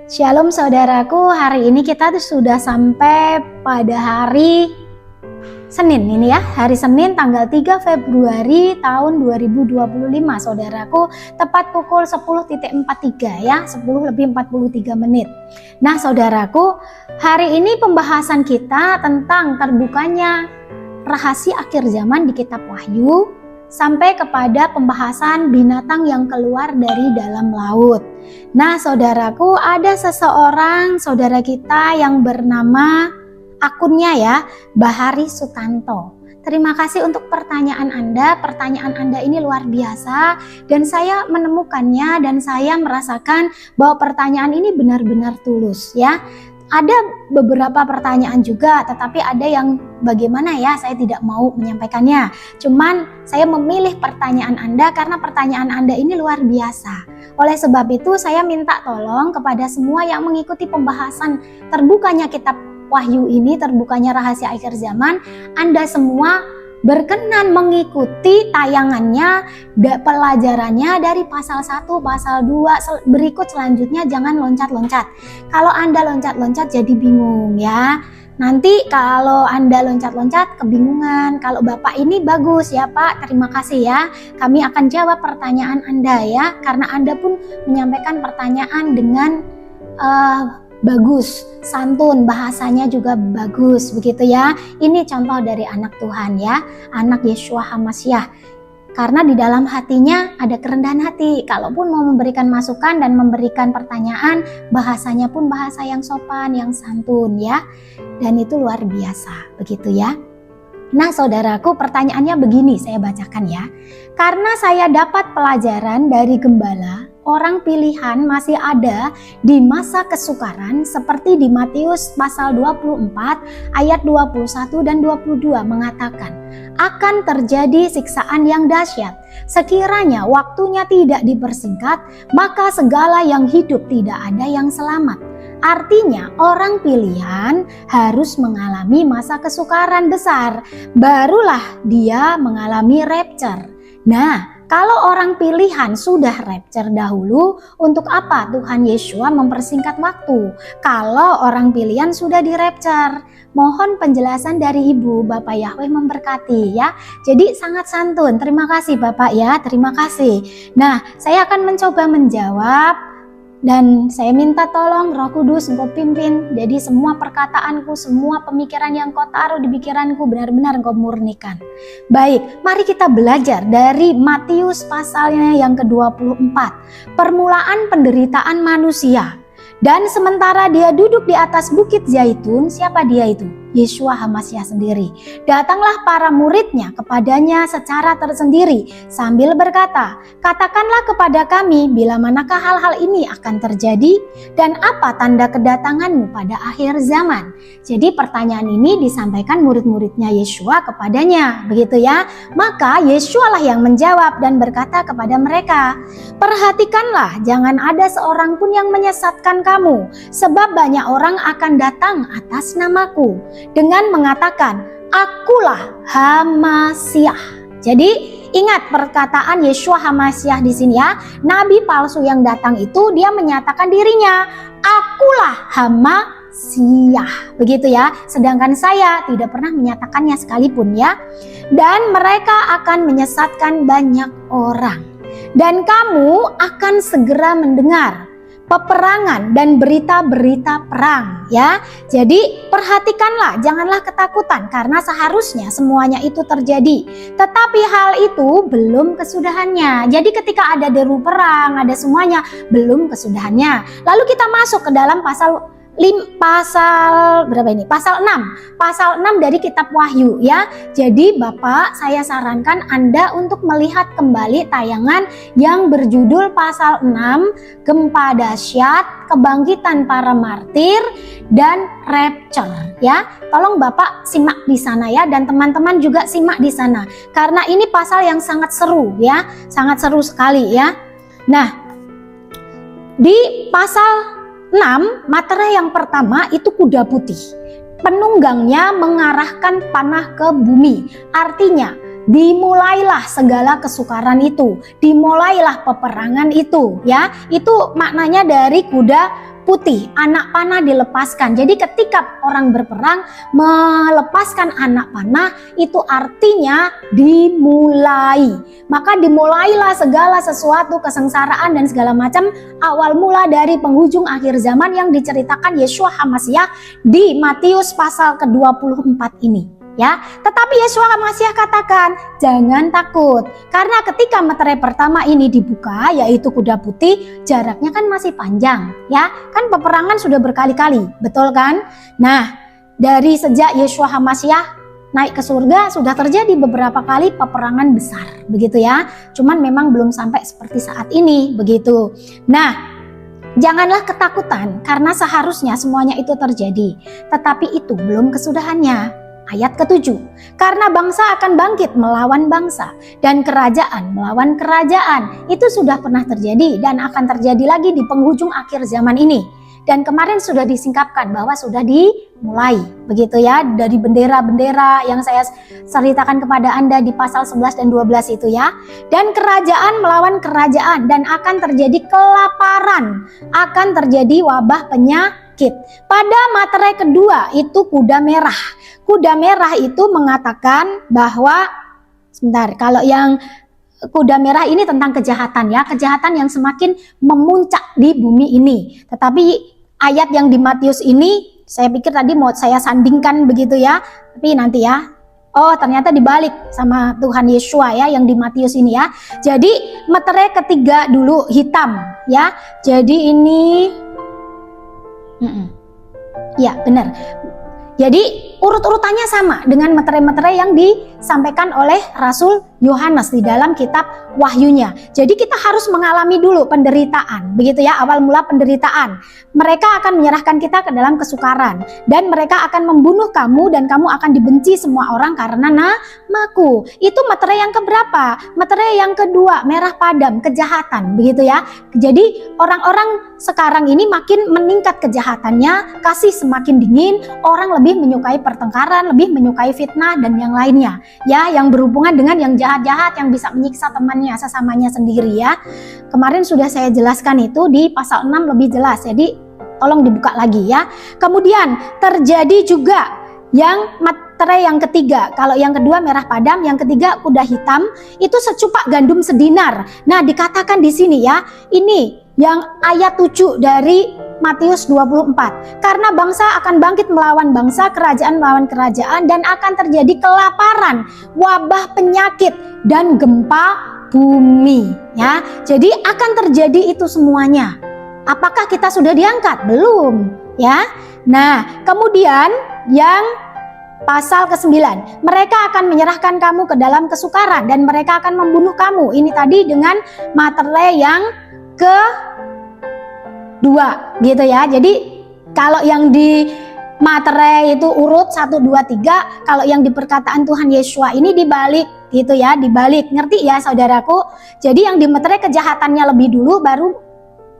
Shalom saudaraku, hari ini kita sudah sampai pada hari Senin ini ya, hari Senin tanggal 3 Februari tahun 2025 saudaraku, tepat pukul 10.43 ya, 10:43. Nah saudaraku, hari ini pembahasan kita tentang terbukanya rahasia akhir zaman di kitab Wahyu sampai kepada pembahasan binatang yang keluar dari dalam laut. Nah saudaraku, ada seseorang saudara kita yang bernama akunnya ya, Bahari Sutanto. Terima kasih untuk pertanyaan Anda. Pertanyaan Anda ini luar biasa dan saya menemukannya dan saya merasakan bahwa pertanyaan ini benar-benar tulus ya. Ada beberapa pertanyaan juga, tetapi ada yang bagaimana ya, saya tidak mau menyampaikannya. Cuman saya memilih pertanyaan Anda karena pertanyaan Anda ini luar biasa. Oleh sebab itu saya minta tolong kepada semua yang mengikuti pembahasan terbukanya kitab Wahyu ini, terbukanya rahasia akhir zaman, Anda semua berkenan mengikuti tayangannya, pelajarannya dari pasal 1, pasal 2, berikut selanjutnya jangan loncat-loncat. Kalau Anda loncat-loncat jadi bingung ya. Nanti kalau Anda loncat-loncat kebingungan. Kalau Bapak ini bagus ya Pak, terima kasih ya. Kami akan jawab pertanyaan Anda ya, karena Anda pun menyampaikan pertanyaan dengan bagus, santun, bahasanya juga bagus begitu ya. Ini contoh dari anak Tuhan ya, anak Yeshua HaMashiach. Karena di dalam hatinya ada kerendahan hati. Kalaupun mau memberikan masukan dan memberikan pertanyaan, bahasanya pun bahasa yang sopan, yang santun ya. Dan itu luar biasa begitu ya. Nah saudaraku, pertanyaannya begini, saya bacakan ya. Karena saya dapat pelajaran dari gembala, orang pilihan masih ada di masa kesukaran seperti di Matius pasal 24 ayat 21 dan 22 mengatakan akan terjadi siksaan yang dahsyat. Sekiranya waktunya tidak dipersingkat, maka segala yang hidup tidak ada yang selamat. Artinya orang pilihan harus mengalami masa kesukaran besar, barulah dia mengalami rapture. Nah, kalau orang pilihan sudah rapture dahulu, untuk apa Tuhan Yeshua mempersingkat waktu? Kalau orang pilihan sudah di rapture, mohon penjelasan dari Ibu, Bapak Yahweh memberkati ya. Jadi sangat santun, terima kasih Bapak ya, terima kasih. Nah, saya akan mencoba menjawab. Dan saya minta tolong Roh Kudus Engkau pimpin. Jadi semua perkataanku, semua pemikiran yang Kau taruh di pikiranku benar-benar Engkau murnikan. Baik, mari kita belajar dari Matius pasalnya yang ke-24. Permulaan penderitaan manusia. Dan sementara dia duduk di atas bukit Zaitun, siapa dia itu? Yeshua HaMashiach sendiri. Datanglah para muridnya kepadanya secara tersendiri sambil berkata, katakanlah kepada kami bila manakah hal-hal ini akan terjadi dan apa tanda kedatanganmu pada akhir zaman. Jadi pertanyaan ini disampaikan murid-muridnya Yeshua kepadanya, begitu ya. Maka Yeshua lah yang menjawab dan berkata kepada mereka, perhatikanlah jangan ada seorang pun yang menyesatkan kamu, sebab banyak orang akan datang atas namaku dengan mengatakan, akulah HaMashiach. Jadi ingat perkataan Yeshua HaMashiach di sini ya. Nabi palsu yang datang itu dia menyatakan dirinya, akulah HaMashiach. Begitu ya. Sedangkan saya tidak pernah menyatakannya sekalipun ya. Dan mereka akan menyesatkan banyak orang. Dan kamu akan segera mendengar peperangan dan berita-berita perang ya. Jadi perhatikanlah, janganlah ketakutan karena seharusnya semuanya itu terjadi. Tetapi hal itu belum kesudahannya. Jadi ketika ada deru perang, ada semuanya, belum kesudahannya. Lalu kita masuk ke dalam pasal berapa ini? Pasal 6. Pasal 6 dari kitab Wahyu ya. Jadi Bapak, saya sarankan Anda untuk melihat kembali tayangan yang berjudul pasal 6, gempa dahsyat, kebangkitan para martir dan rapture ya. Tolong Bapak simak di sana ya, dan teman-teman juga simak di sana. Karena ini pasal yang sangat seru ya, sangat seru sekali ya. Nah, di pasal 6, materi yang pertama itu kuda putih. Penunggangnya mengarahkan panah ke bumi. Artinya dimulailah segala kesukaran itu, dimulailah peperangan itu, ya. Itu maknanya dari kuda putih, anak panah dilepaskan. Jadi ketika orang berperang melepaskan anak panah, itu artinya dimulai. Maka dimulailah segala sesuatu, kesengsaraan dan segala macam awal mula dari penghujung akhir zaman yang diceritakan Yeshua HaMashiach di Matius pasal ke-24 ini. Ya, tetapi Yeshua HaMashiach katakan jangan takut, karena ketika meterai pertama ini dibuka, yaitu kuda putih, jaraknya kan masih panjang, ya kan peperangan sudah berkali-kali, betul kan? Nah, dari sejak Yeshua HaMashiach naik ke surga sudah terjadi beberapa kali peperangan besar, begitu ya. Cuman memang belum sampai seperti saat ini, begitu. Nah, janganlah ketakutan, karena seharusnya semuanya itu terjadi, tetapi itu belum kesudahannya. Ayat ke-7, karena bangsa akan bangkit melawan bangsa dan kerajaan melawan kerajaan. Itu sudah pernah terjadi dan akan terjadi lagi di penghujung akhir zaman ini. Dan kemarin sudah disingkapkan bahwa sudah dimulai, begitu ya, dari bendera-bendera yang saya ceritakan kepada Anda di pasal 11 dan 12 itu ya. Dan kerajaan melawan kerajaan, dan akan terjadi kelaparan, akan terjadi wabah penyakit. Pada materai kedua itu kuda merah. Kuda merah itu mengatakan bahwa, sebentar, kalau yang kuda merah ini tentang kejahatan ya, kejahatan yang semakin memuncak di bumi ini. Tetapi ayat yang di Matius ini, saya pikir tadi mau saya sandingkan begitu ya, tapi nanti ya. Oh, ternyata dibalik sama Tuhan Yeshua ya, yang di Matius ini ya. Jadi meterai ketiga dulu hitam ya. Jadi ini, ya benar. Jadi urut-urutannya sama dengan meterai-meterai yang disampaikan oleh Rasul Yohanes di dalam kitab Wahyunya. Jadi kita harus mengalami dulu penderitaan, begitu ya, awal mula penderitaan. Mereka akan menyerahkan kita ke dalam kesukaran, dan mereka akan membunuh kamu, dan kamu akan dibenci semua orang karena namaku. Itu meterai yang keberapa? Meterai yang kedua, merah padam, kejahatan, begitu ya. Jadi orang-orang sekarang ini makin meningkat kejahatannya, kasih semakin dingin, orang lebih menyukai pertengkaran, lebih menyukai fitnah dan yang lainnya ya, yang berhubungan dengan yang jahat-jahat yang bisa menyiksa temannya, sesamanya sendiri ya. Kemarin sudah saya jelaskan itu di pasal 6 lebih jelas, jadi tolong dibuka lagi ya. Kemudian terjadi juga yang materai yang ketiga. Kalau yang kedua merah padam, yang ketiga kuda hitam, itu secupak gandum sedinar. Nah, dikatakan di sini ya, ini yang ayat 7 dari Matius 24. Karena bangsa akan bangkit melawan bangsa, kerajaan melawan kerajaan, dan akan terjadi kelaparan, wabah penyakit, dan gempa bumi ya. Jadi akan terjadi itu semuanya. Apakah kita sudah diangkat? Belum ya. Nah, kemudian yang pasal ke-9, mereka akan menyerahkan kamu ke dalam kesukaran dan mereka akan membunuh kamu. Ini tadi dengan materai yang kedua gitu ya. Jadi kalau yang di materai itu urut 1, 2, 3, kalau yang di perkataan Tuhan Yeshua ini dibalik gitu ya, dibalik. Ngerti ya saudaraku? Jadi yang di materai kejahatannya lebih dulu, baru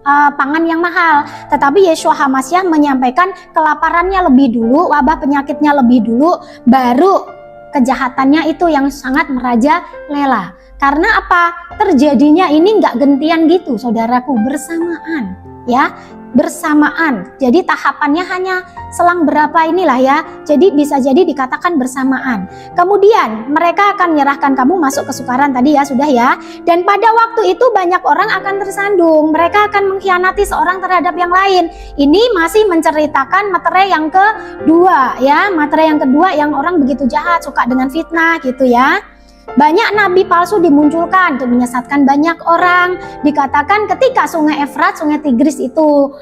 pangan yang mahal. Tetapi Yeshua HaMashiach menyampaikan kelaparannya lebih dulu, wabah penyakitnya lebih dulu, baru kejahatannya itu yang sangat merajalela. Karena apa? Terjadinya ini nggak gentian gitu saudaraku, bersamaan ya, bersamaan. Jadi tahapannya hanya selang berapa inilah ya. Jadi bisa jadi dikatakan bersamaan. Kemudian mereka akan menyerahkan kamu masuk kesukaran tadi ya, sudah ya. Dan pada waktu itu banyak orang akan tersandung. Mereka akan mengkhianati seorang terhadap yang lain. Ini masih menceritakan materai yang kedua ya. Materai yang kedua yang orang begitu jahat, suka dengan fitnah gitu ya. Banyak nabi palsu dimunculkan untuk menyesatkan banyak orang. Dikatakan ketika sungai Efrat, sungai Tigris itu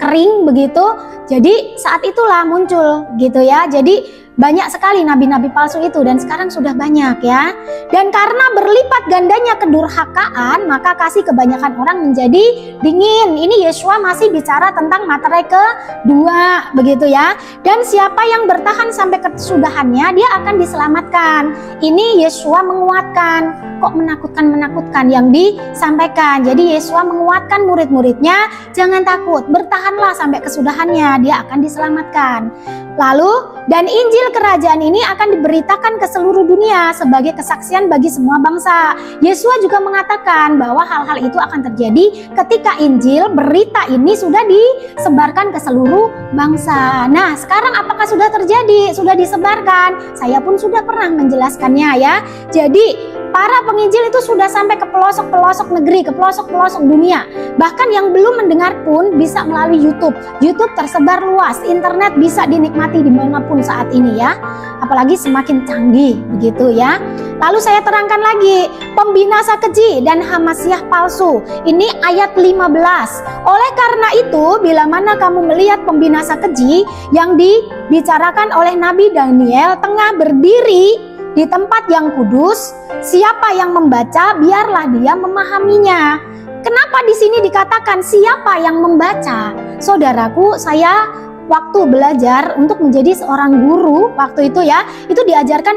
kering begitu, jadi saat itulah muncul gitu ya. Jadi banyak sekali nabi-nabi palsu itu, dan sekarang sudah banyak ya. Dan karena berlipat gandanya kedurhakaan, maka kasih kebanyakan orang menjadi dingin. Ini Yeshua masih bicara tentang materai kedua begitu ya. Dan siapa yang bertahan sampai kesudahannya, dia akan diselamatkan. Ini Yeshua menguatkan. kok menakutkan yang disampaikan. Jadi Yesua menguatkan murid-muridnya, jangan takut, bertahanlah sampai kesudahannya, dia akan diselamatkan. Lalu, dan Injil kerajaan ini akan diberitakan ke seluruh dunia sebagai kesaksian bagi semua bangsa. Yesua juga mengatakan bahwa hal-hal itu akan terjadi ketika Injil, berita ini sudah disebarkan ke seluruh bangsa. Nah, sekarang apakah sudah terjadi? Sudah disebarkan? Saya pun sudah pernah menjelaskannya ya. Jadi, para penginjil itu sudah sampai ke pelosok-pelosok negeri, ke pelosok-pelosok dunia. Bahkan yang belum mendengar pun bisa melalui YouTube. YouTube tersebar luas, internet bisa dinikmati dimanapun saat ini ya. Apalagi semakin canggih begitu ya. Lalu saya terangkan lagi, pembinasa keji dan Hamasyah palsu. Ini ayat 15. Oleh karena itu, bila mana kamu melihat pembinasa keji yang dibicarakan oleh Nabi Daniel tengah berdiri di tempat yang kudus, siapa yang membaca, biarlah dia memahaminya. Kenapa di sini dikatakan siapa yang membaca? Saudaraku, saya waktu belajar untuk menjadi seorang guru waktu itu ya, itu diajarkan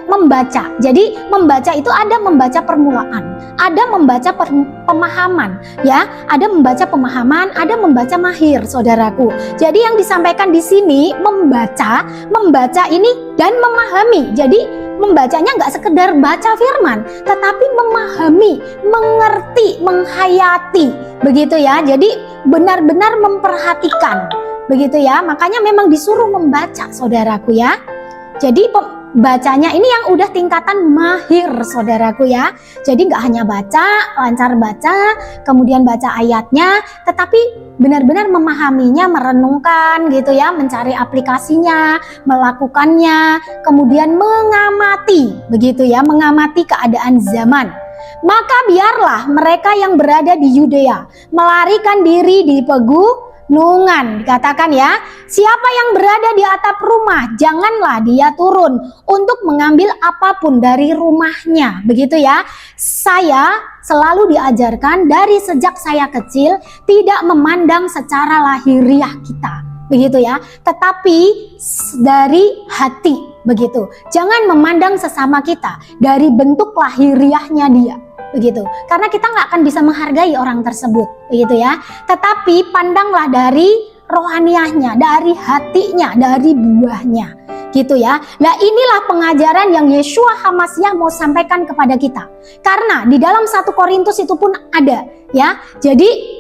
membaca. Jadi membaca itu ada membaca permulaan, ada membaca pemahaman ya, ada membaca pemahaman, ada membaca mahir, saudaraku. Jadi yang disampaikan di sini membaca ini dan memahami. Jadi membacanya nggak sekedar baca firman, tetapi memahami, mengerti, menghayati, begitu ya. Jadi benar-benar memperhatikan, begitu ya. Makanya memang disuruh membaca, saudaraku ya. Jadi bacanya ini yang udah tingkatan mahir, saudaraku ya. Jadi nggak hanya baca, lancar baca, kemudian baca ayatnya, tetapi benar-benar memahaminya, merenungkan gitu ya, mencari aplikasinya, melakukannya, kemudian mengamati, begitu ya, mengamati keadaan zaman. Maka biarlah mereka yang berada di Yudea melarikan diri di pegunungan. Dikatakan ya, siapa yang berada di atap rumah, janganlah dia turun untuk mengambil apapun dari rumahnya. Begitu ya. Saya selalu diajarkan dari sejak saya kecil tidak memandang secara lahiriah kita, begitu ya, tetapi dari hati, begitu. Jangan memandang sesama kita dari bentuk lahiriahnya dia, begitu. Karena kita nggak akan bisa menghargai orang tersebut, begitu ya. Tetapi pandanglah dari rohaniahnya, dari hatinya, dari buahnya, gitu ya. Nah, inilah pengajaran yang Yeshua Hamasyah mau sampaikan kepada kita. Karena di dalam 1 Korintus itu pun ada, ya. Jadi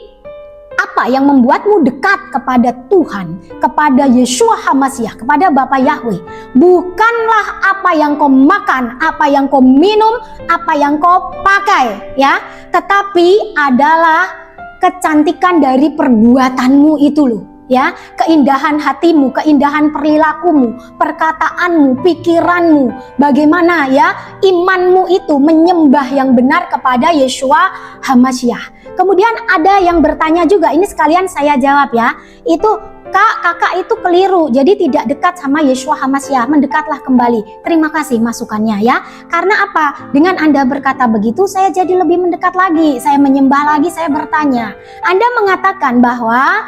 apa yang membuatmu dekat kepada Tuhan, kepada Yeshua Hamasyah, kepada Bapa Yahweh? Bukanlah apa yang kau makan, apa yang kau minum, apa yang kau pakai, ya. Tetapi adalah kecantikan dari perbuatanmu itu loh. Ya, keindahan hatimu, keindahan perilakumu, perkataanmu, pikiranmu, bagaimana ya imanmu itu menyembah yang benar kepada Yeshua Hamasyah. Kemudian ada yang bertanya juga, ini sekalian saya jawab ya, itu kakak itu keliru, jadi tidak dekat sama Yeshua Hamasyah, mendekatlah kembali. Terima kasih masukannya ya. Karena apa? Dengan Anda berkata begitu, saya jadi lebih mendekat lagi, saya menyembah lagi, saya bertanya. Anda mengatakan bahwa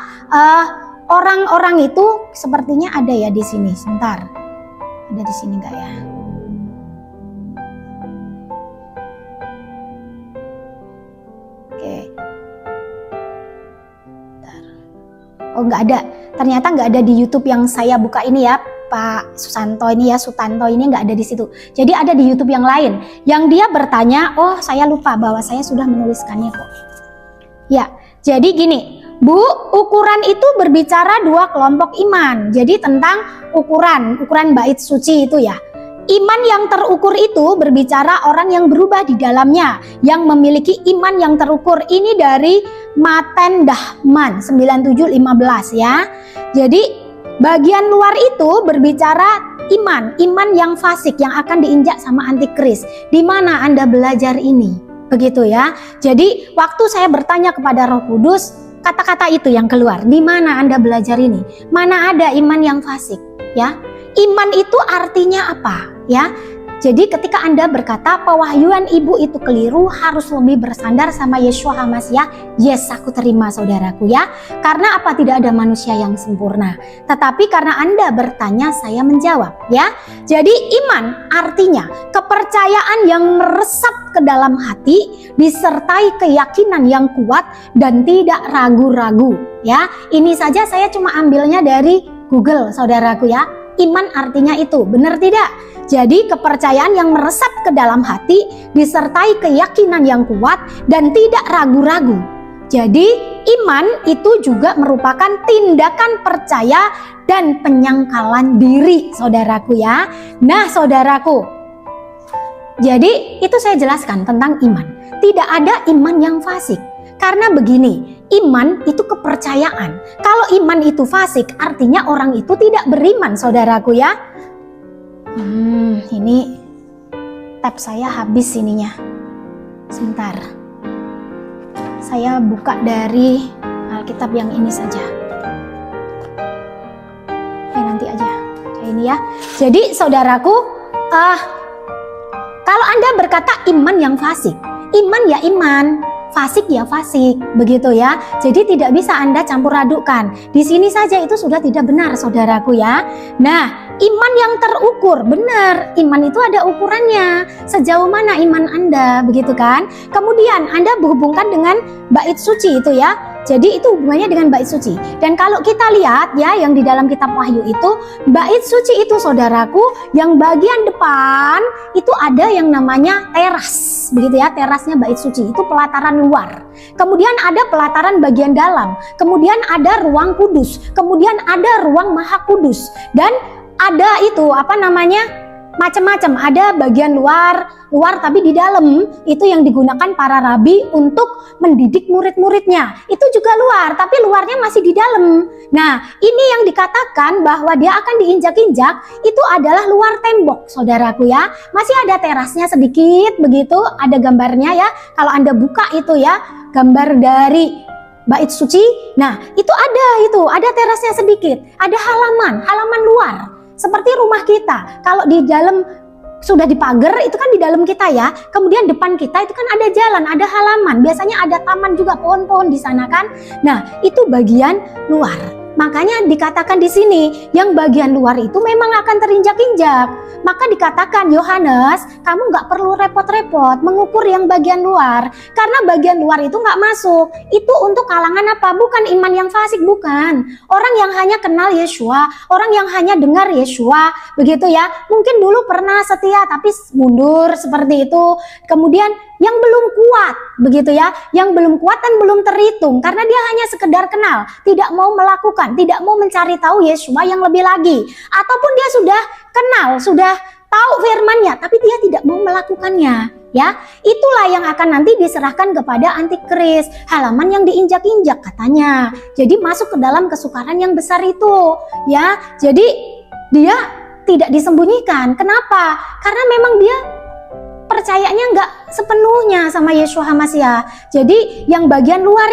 orang-orang itu sepertinya ada ya di sini. Sebentar, ada di sini nggak ya? Oke. Bentar. Oh, nggak ada. Ternyata nggak ada di YouTube yang saya buka ini ya, Pak Sutanto ini ya, Sutanto ini nggak ada di situ. Jadi ada di YouTube yang lain. Yang dia bertanya, oh saya lupa bahwa saya sudah menuliskannya kok. Ya, jadi gini. Bu, ukuran itu berbicara dua kelompok iman. Jadi tentang ukuran bait suci itu ya. Iman yang terukur itu berbicara orang yang berubah di dalamnya, yang memiliki iman yang terukur. Ini dari Maten Dahman 97:15 ya. Jadi bagian luar itu berbicara iman yang fasik yang akan diinjak sama antikris. Di mana Anda belajar ini? Begitu ya. Jadi waktu saya bertanya kepada Roh Kudus, kata-kata itu yang keluar. Di mana Anda belajar ini? Mana ada iman yang fasik, ya? Iman itu artinya apa, ya? Jadi ketika Anda berkata pewahyuan ibu itu keliru, harus lebih bersandar sama Yeshua HaMashiach. Yes, aku terima saudaraku ya. Karena apa? Tidak ada manusia yang sempurna. Tetapi karena Anda bertanya, saya menjawab ya. Jadi iman artinya kepercayaan yang meresap ke dalam hati, disertai keyakinan yang kuat dan tidak ragu-ragu ya. Ini saja saya cuma ambilnya dari Google saudaraku ya. Iman artinya itu, benar tidak? Jadi kepercayaan yang meresap ke dalam hati disertai keyakinan yang kuat dan tidak ragu-ragu. Jadi iman itu juga merupakan tindakan percaya dan penyangkalan diri saudaraku ya. Nah saudaraku, jadi itu saya jelaskan tentang iman. Tidak ada iman yang fasik. Karena begini, iman itu kepercayaan. Kalau iman itu fasik, artinya orang itu tidak beriman saudaraku ya. Ini tab saya habis ininya. Sebentar. Saya buka dari Alkitab yang ini saja. Nanti aja. Kayak ini ya. Jadi saudaraku, kalau Anda berkata iman yang fasik, iman ya iman, fasik ya fasik, begitu ya. Jadi tidak bisa Anda campur adukkan. Di sini saja itu sudah tidak benar saudaraku ya. Nah, iman yang terukur, benar. Iman itu ada ukurannya. Sejauh mana iman Anda, begitu kan? Kemudian Anda berhubungkan dengan bait suci itu ya. Jadi itu hubungannya dengan bait suci. Dan kalau kita lihat ya, yang di dalam kitab Wahyu itu, bait suci itu saudaraku, yang bagian depan itu ada yang namanya teras, begitu ya. Terasnya bait suci itu pelataran luar. Kemudian ada pelataran bagian dalam. Kemudian ada ruang kudus. Kemudian ada ruang maha kudus. Dan ada itu macam-macam, ada bagian luar tapi di dalam itu yang digunakan para rabi untuk mendidik murid-muridnya. Itu juga luar, tapi luarnya masih di dalam. Nah, ini yang dikatakan bahwa dia akan diinjak-injak, itu adalah luar tembok, saudaraku ya. Masih ada terasnya sedikit begitu, ada gambarnya ya. Kalau Anda buka itu ya, gambar dari bait suci. Nah, itu ada terasnya sedikit, ada halaman luar. Seperti rumah kita, kalau di dalam sudah dipagar itu kan di dalam kita ya. Kemudian depan kita itu kan ada jalan, ada halaman. Biasanya ada taman juga, pohon-pohon di sana kan. Nah, itu bagian luar. Makanya dikatakan di sini yang bagian luar itu memang akan terinjak-injak. Maka dikatakan, Yohanes, kamu nggak perlu repot-repot mengukur yang bagian luar, karena bagian luar itu nggak masuk. Itu untuk kalangan apa? Bukan iman yang fasik, bukan. Orang yang hanya kenal Yeshua, orang yang hanya dengar Yeshua, begitu ya. Mungkin dulu pernah setia tapi mundur seperti itu. Kemudian yang belum kuat, begitu ya, yang belum kuat dan belum terhitung karena dia hanya sekedar kenal, tidak mau melakukan, tidak mau mencari tahu Yeshua yang lebih lagi, ataupun dia sudah kenal, sudah tahu firman-Nya tapi dia tidak mau melakukannya, ya. Itulah yang akan nanti diserahkan kepada antikris, halaman yang diinjak-injak katanya. Jadi masuk ke dalam kesukaran yang besar itu, ya. Jadi dia tidak disembunyikan. Kenapa? Karena memang dia percayanya nggak sepenuhnya sama Yeshua HaMashiach. Jadi yang bagian luar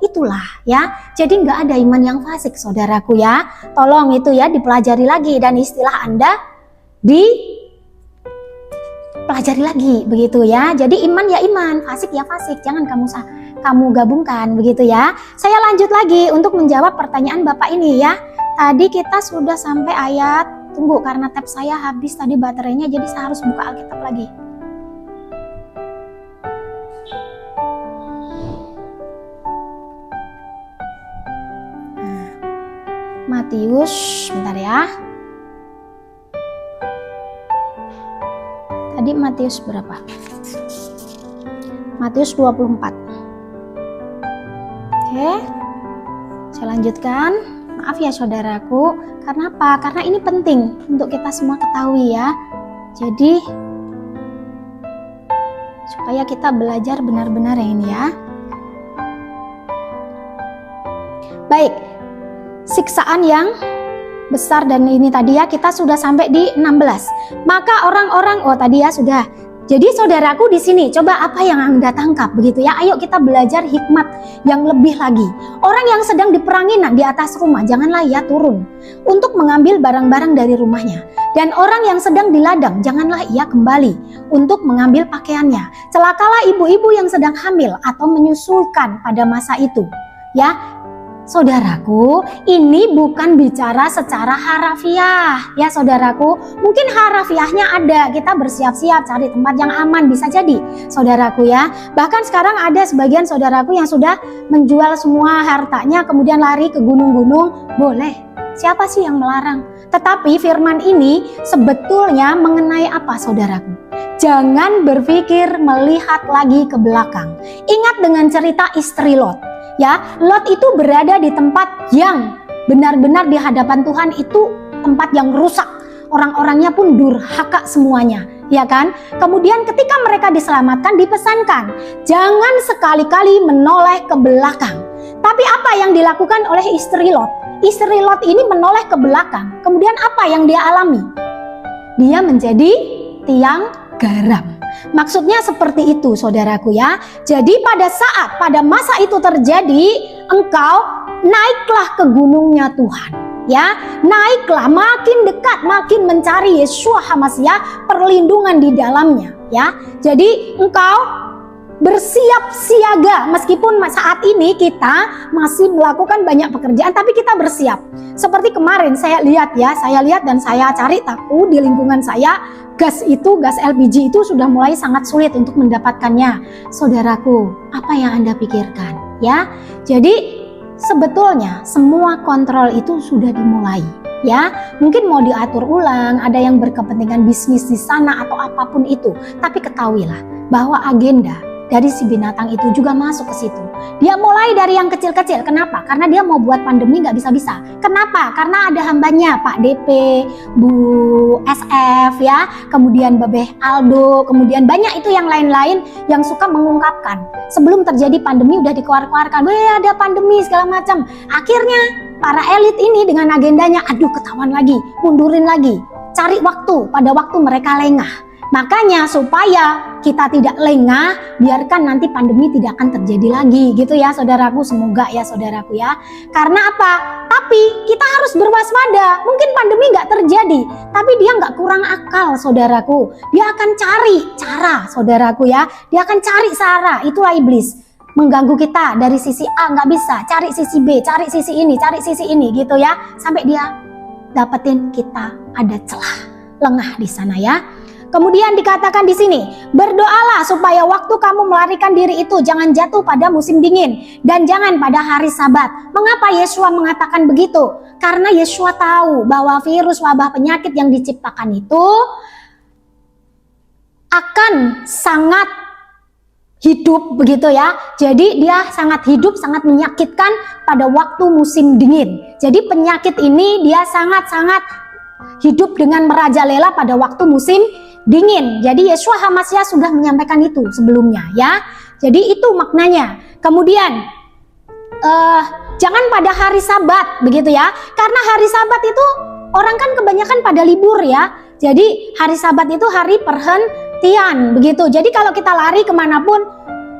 itulah ya. Jadi nggak ada iman yang fasik saudaraku ya. Tolong itu ya dipelajari lagi dan istilah Anda dipelajari lagi begitu ya. Jadi iman ya iman, fasik ya fasik. Jangan kamu gabungkan begitu ya. Saya lanjut lagi untuk menjawab pertanyaan Bapak ini ya. Tadi kita sudah sampai ayat, tunggu karena tab saya habis tadi baterainya, jadi saya harus buka Alkitab lagi. Matius, bentar ya. Tadi Matius berapa? Matius 24. Oke. Saya lanjutkan. Maaf ya saudaraku, karena apa? Karena ini penting untuk kita semua ketahui ya. Jadi supaya kita belajar benar-benar ya ini ya. Baik. Siksaan yang besar dan ini tadi ya kita sudah sampai di 16. Maka orang-orang tadi ya sudah. Jadi saudaraku di sini coba apa yang Anda tangkap begitu ya. Ayo kita belajar hikmat yang lebih lagi. Orang yang sedang diperangi di atas rumah, janganlah ia turun untuk mengambil barang-barang dari rumahnya. Dan orang yang sedang di ladang, janganlah ia kembali untuk mengambil pakaiannya. Celakalah ibu-ibu yang sedang hamil atau menyusukan pada masa itu. Ya, saudaraku, ini bukan bicara secara harafiah ya saudaraku. Mungkin harafiahnya ada, kita bersiap-siap cari tempat yang aman, bisa jadi saudaraku ya. Bahkan sekarang ada sebagian saudaraku yang sudah menjual semua hartanya kemudian lari ke gunung-gunung. Boleh, siapa sih yang melarang? Tetapi firman ini sebetulnya mengenai apa saudaraku? Jangan berpikir melihat lagi ke belakang. Ingat dengan cerita istri Lot. Ya, Lot itu berada di tempat yang benar-benar di hadapan Tuhan itu tempat yang rusak. Orang-orangnya pun durhaka semuanya, ya kan? Kemudian ketika mereka diselamatkan, dipesankan, jangan sekali-kali menoleh ke belakang. Tapi apa yang dilakukan oleh istri Lot? Istri Lot ini menoleh ke belakang. Kemudian apa yang dia alami? Dia menjadi tiang garam. Maksudnya seperti itu saudaraku ya. Jadi pada masa itu terjadi, engkau naiklah ke gunungnya Tuhan. Ya, naiklah makin dekat, makin mencari Yeshua HaMashiach, perlindungan di dalamnya. Ya, jadi engkau bersiap siaga meskipun saat ini kita masih melakukan banyak pekerjaan, tapi kita bersiap. Seperti kemarin saya lihat dan saya cari tahu di lingkungan saya, gas LPG itu sudah mulai sangat sulit untuk mendapatkannya. Saudaraku, apa yang Anda pikirkan? Ya, jadi sebetulnya semua kontrol itu sudah dimulai. Ya, mungkin mau diatur ulang, ada yang berkepentingan bisnis di sana atau apapun itu. Tapi ketahuilah bahwa agenda dari si binatang itu juga masuk ke situ. Dia mulai dari yang kecil-kecil. Kenapa? Karena dia mau buat pandemi nggak bisa-bisa. Kenapa? Karena ada hambanya, Pak DP, Bu SF ya, kemudian Babeh Aldo, kemudian banyak itu yang lain-lain yang suka mengungkapkan. Sebelum terjadi pandemi udah dikeluarkan, ada pandemi segala macam. Akhirnya para elit ini dengan agendanya, aduh ketahuan lagi, mundurin lagi, cari waktu pada waktu mereka lengah. Makanya supaya kita tidak lengah, biarkan nanti pandemi tidak akan terjadi lagi gitu ya saudaraku, semoga ya saudaraku ya. Karena apa? Tapi kita harus berwaspada. Mungkin pandemi nggak terjadi, tapi dia nggak kurang akal saudaraku. Dia akan cari cara saudaraku ya. Dia akan cari cara, itulah iblis. Mengganggu kita dari sisi A nggak bisa, cari sisi B, cari sisi ini gitu ya. Sampai dia dapetin kita ada celah, lengah di sana ya. Kemudian dikatakan di sini, berdoalah supaya waktu kamu melarikan diri itu jangan jatuh pada musim dingin dan jangan pada hari Sabat. Mengapa Yeshua mengatakan begitu? Karena Yeshua tahu bahwa virus wabah penyakit yang diciptakan itu akan sangat hidup begitu ya. Jadi dia sangat hidup, sangat menyakitkan pada waktu musim dingin. Jadi penyakit ini dia sangat-sangat hidup dengan merajalela pada waktu musim dingin. Jadi Yeshua HaMashiach sudah menyampaikan itu sebelumnya ya. Jadi itu maknanya. Kemudian jangan pada hari Sabat begitu ya. Karena hari Sabat itu orang kan kebanyakan pada libur ya. Jadi hari Sabat itu hari perhentian begitu. Jadi kalau kita lari kemanapun,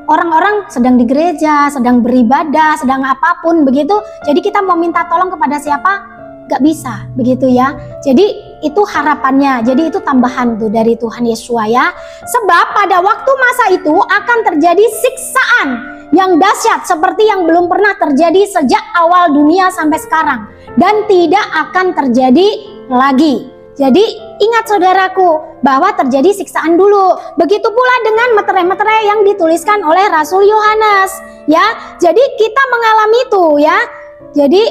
orang-orang sedang di gereja, sedang beribadah, sedang apapun begitu. Jadi kita mau minta tolong kepada siapa? Gak bisa begitu ya. Jadi itu harapannya, jadi itu tambahan tuh dari Tuhan Yeshua ya. Sebab pada waktu masa itu akan terjadi siksaan yang dahsyat seperti yang belum pernah terjadi sejak awal dunia sampai sekarang, dan tidak akan terjadi lagi. Jadi ingat saudaraku bahwa terjadi siksaan dulu. Begitu pula dengan meterai-meterai yang dituliskan oleh Rasul Yohanes ya. Jadi kita mengalami itu ya. Jadi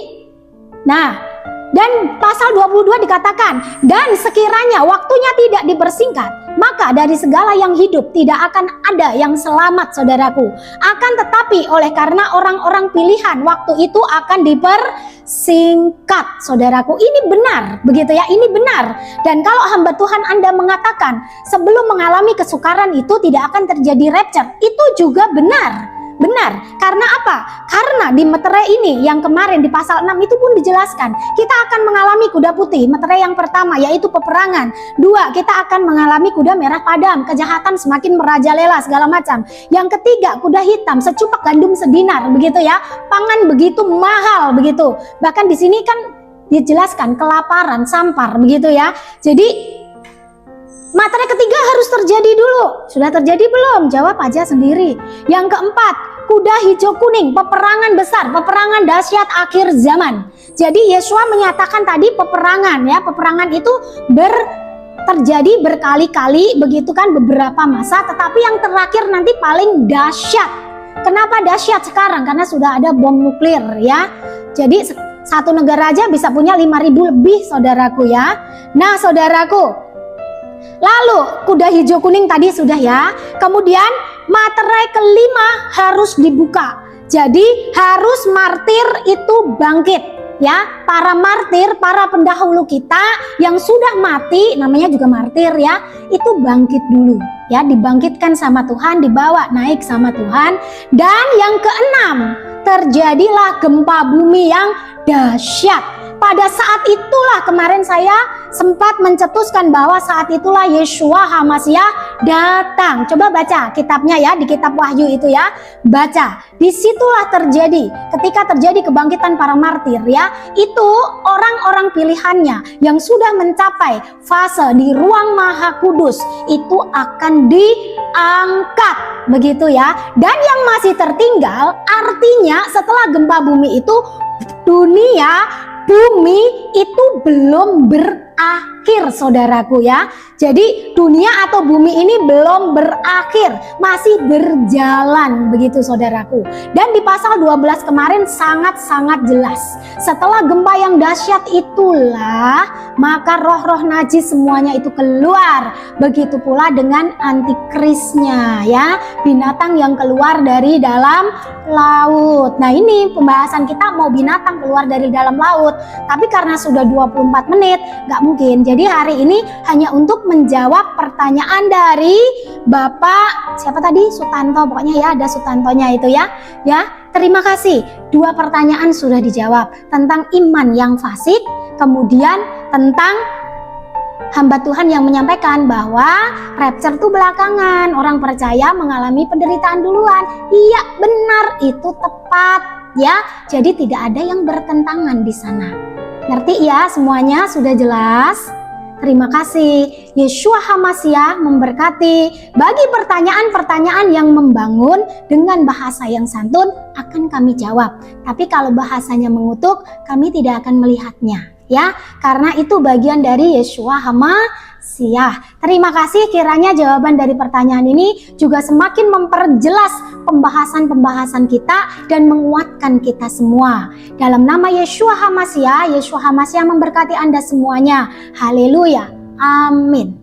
dan pasal 22 dikatakan, dan sekiranya waktunya tidak dipersingkat, maka dari segala yang hidup tidak akan ada yang selamat saudaraku. Akan tetapi oleh karena orang-orang pilihan, waktu itu akan dipersingkat saudaraku. Ini benar begitu ya, ini benar. Dan kalau hamba Tuhan Anda mengatakan sebelum mengalami kesukaran itu tidak akan terjadi rapture, itu juga benar. Benar, karena apa? Karena di meterai ini yang kemarin di pasal 6 itu pun dijelaskan, kita akan mengalami kuda putih, meterai yang pertama yaitu peperangan. 2, kita akan mengalami kuda merah padam, kejahatan semakin merajalela segala macam. Yang ketiga, kuda hitam, secupak gandum sedinar, begitu ya. Pangan begitu mahal begitu. Bahkan di sini kan dijelaskan kelaparan, sampar begitu ya. Jadi materai ketiga harus terjadi dulu. Sudah terjadi belum? Jawab aja sendiri. Yang keempat, kuda hijau kuning, peperangan besar, peperangan dahsyat akhir zaman. Jadi Yesua menyatakan tadi peperangan ya, peperangan itu terjadi berkali-kali begitu kan, beberapa masa, tetapi yang terakhir nanti paling dahsyat. Kenapa dahsyat sekarang? Karena sudah ada bom nuklir ya. Jadi satu negara aja bisa punya 5.000 lebih saudaraku ya. Nah saudaraku, lalu kuda hijau kuning tadi sudah ya. Kemudian materai kelima harus dibuka. Jadi harus martir itu bangkit ya. Para martir, para pendahulu kita yang sudah mati, namanya juga martir ya, itu bangkit dulu ya, dibangkitkan sama Tuhan, dibawa naik sama Tuhan. Dan yang keenam, terjadilah gempa bumi yang dahsyat. Pada saat itulah kemarin saya sempat mencetuskan bahwa saat itulah Yeshua HaMasiah datang. Coba baca kitabnya ya, di kitab Wahyu itu ya. Baca, disitulah terjadi, ketika terjadi kebangkitan para martir ya, itu orang-orang pilihannya yang sudah mencapai fase di ruang maha kudus itu akan diangkat begitu ya. Dan yang masih tertinggal, artinya setelah gempa bumi itu bumi itu belum berakhir saudaraku ya. Jadi dunia atau bumi ini belum berakhir, masih berjalan begitu saudaraku. Dan di pasal 12 kemarin sangat-sangat jelas, setelah gempa yang dahsyat itulah maka roh-roh najis semuanya itu keluar. Begitu pula dengan antikrisnya ya, binatang yang keluar dari dalam laut. Nah ini pembahasan kita mau binatang keluar dari dalam laut, tapi karena sudah 24 menit nggak mungkin. Jadi hari ini hanya untuk menjawab pertanyaan dari Bapak siapa tadi, Sutanto, pokoknya ya ada Sutantonya itu ya. Ya, terima kasih. 2 pertanyaan sudah dijawab tentang iman yang fasik, kemudian tentang hamba Tuhan yang menyampaikan bahwa rapture itu belakangan, orang percaya mengalami penderitaan duluan. Iya benar, itu tepat ya. Jadi tidak ada yang bertentangan di sana. Ngerti ya semuanya, sudah jelas? Terima kasih. Yeshua HaMasiah memberkati. Bagi pertanyaan-pertanyaan yang membangun dengan bahasa yang santun akan kami jawab. Tapi kalau bahasanya mengutuk, kami tidak akan melihatnya ya, karena itu bagian dari Yeshua HaMasiah. Terima kasih, kiranya jawaban dari pertanyaan ini juga semakin memperjelas pembahasan-pembahasan kita dan menguatkan kita semua. Dalam nama Yeshua HaMasiah, Yeshua HaMasiah memberkati Anda semuanya. Haleluya. Amin.